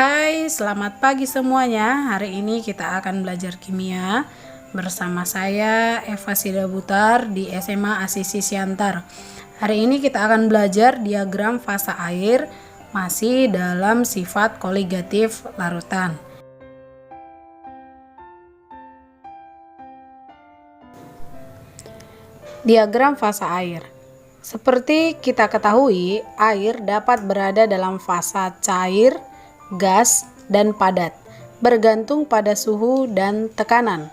Hai, selamat pagi semuanya. Hari ini kita akan belajar kimia bersama saya Eva Sidabutar di SMA Asisi Siantar. Hari ini kita akan belajar diagram fasa air masih dalam sifat koligatif larutan. Diagram fasa air. Seperti kita ketahui, air dapat berada dalam fasa cair, gas, dan padat, bergantung pada suhu dan tekanan.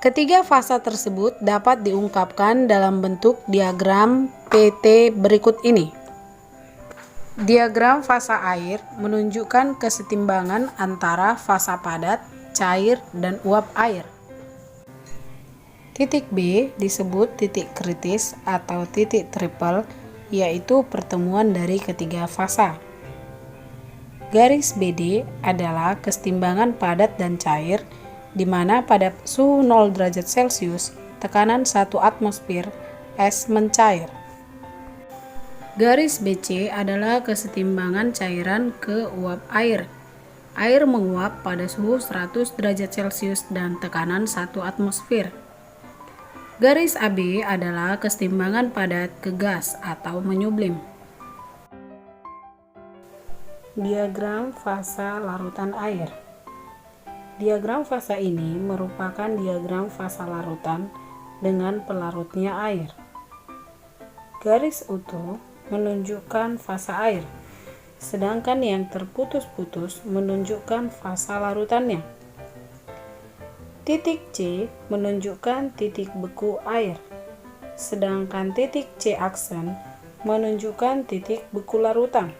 Ketiga fasa tersebut dapat diungkapkan dalam bentuk diagram PT berikut ini. Diagram fasa air menunjukkan kesetimbangan antara fasa padat, cair, dan uap air. Titik B disebut titik kritis atau titik triple, yaitu pertemuan dari ketiga fasa. Garis BD adalah kesetimbangan padat dan cair, di mana pada suhu 0 derajat Celcius, tekanan 1 atmosfer, es mencair. Garis BC adalah kesetimbangan cairan ke uap air. Air menguap pada suhu 100 derajat Celcius dan tekanan 1 atmosfer. Garis AB adalah kesetimbangan padat ke gas atau menyublim. Diagram fasa larutan air. Diagram fasa ini merupakan diagram fasa larutan dengan pelarutnya air. Garis utuh menunjukkan fasa air, sedangkan yang terputus-putus menunjukkan fasa larutannya. Titik C menunjukkan titik beku air, sedangkan titik C aksen menunjukkan titik beku larutan.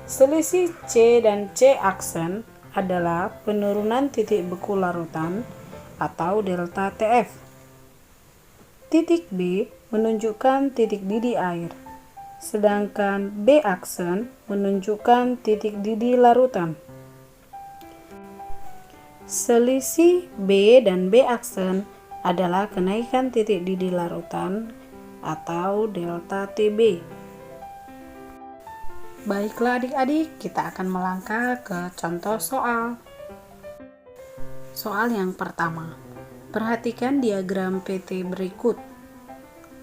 Selisih C dan C aksen adalah penurunan titik beku larutan atau delta TF. Titik B menunjukkan titik didih air, sedangkan B aksen menunjukkan titik didih larutan. Selisih B dan B aksen adalah kenaikan titik didih larutan atau delta TB. Baiklah adik-adik, kita akan melangkah ke contoh soal. Soal yang pertama. Perhatikan diagram PT berikut.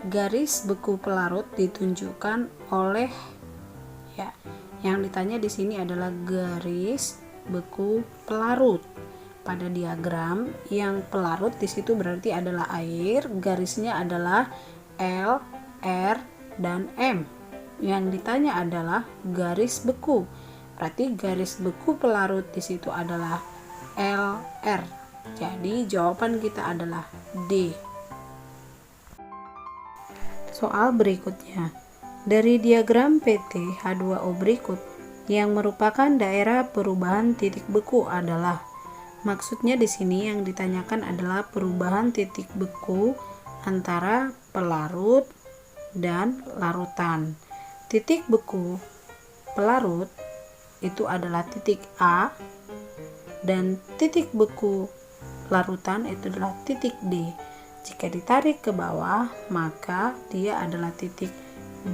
Garis beku pelarut ditunjukkan oleh yang ditanya di sini adalah garis beku pelarut. Pada diagram yang pelarut di situ berarti adalah air, garisnya adalah L, R, dan M. Yang ditanya adalah garis beku. Berarti garis beku pelarut di situ adalah LR. Jadi jawaban kita adalah D. Soal berikutnya. Dari diagram PT H2O berikut, yang merupakan daerah perubahan titik beku adalah. Maksudnya di sini yang ditanyakan adalah perubahan titik beku antara pelarut dan larutan. Titik beku pelarut itu adalah titik A dan titik beku larutan itu adalah titik D. Jika ditarik ke bawah, maka dia adalah titik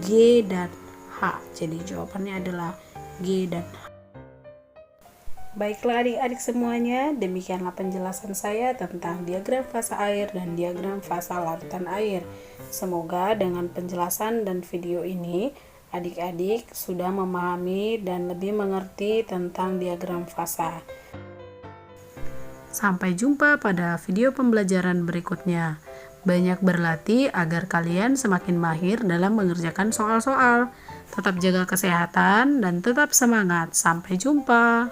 G dan H. Jadi jawabannya adalah G dan H. Baiklah adik-adik semuanya, demikianlah penjelasan saya tentang diagram fasa air dan diagram fasa larutan air. Semoga dengan penjelasan dan video ini, adik-adik sudah memahami dan lebih mengerti tentang diagram fasa. Sampai jumpa pada video pembelajaran berikutnya. Banyak berlatih agar kalian semakin mahir dalam mengerjakan soal-soal. Tetap jaga kesehatan dan tetap semangat. Sampai jumpa.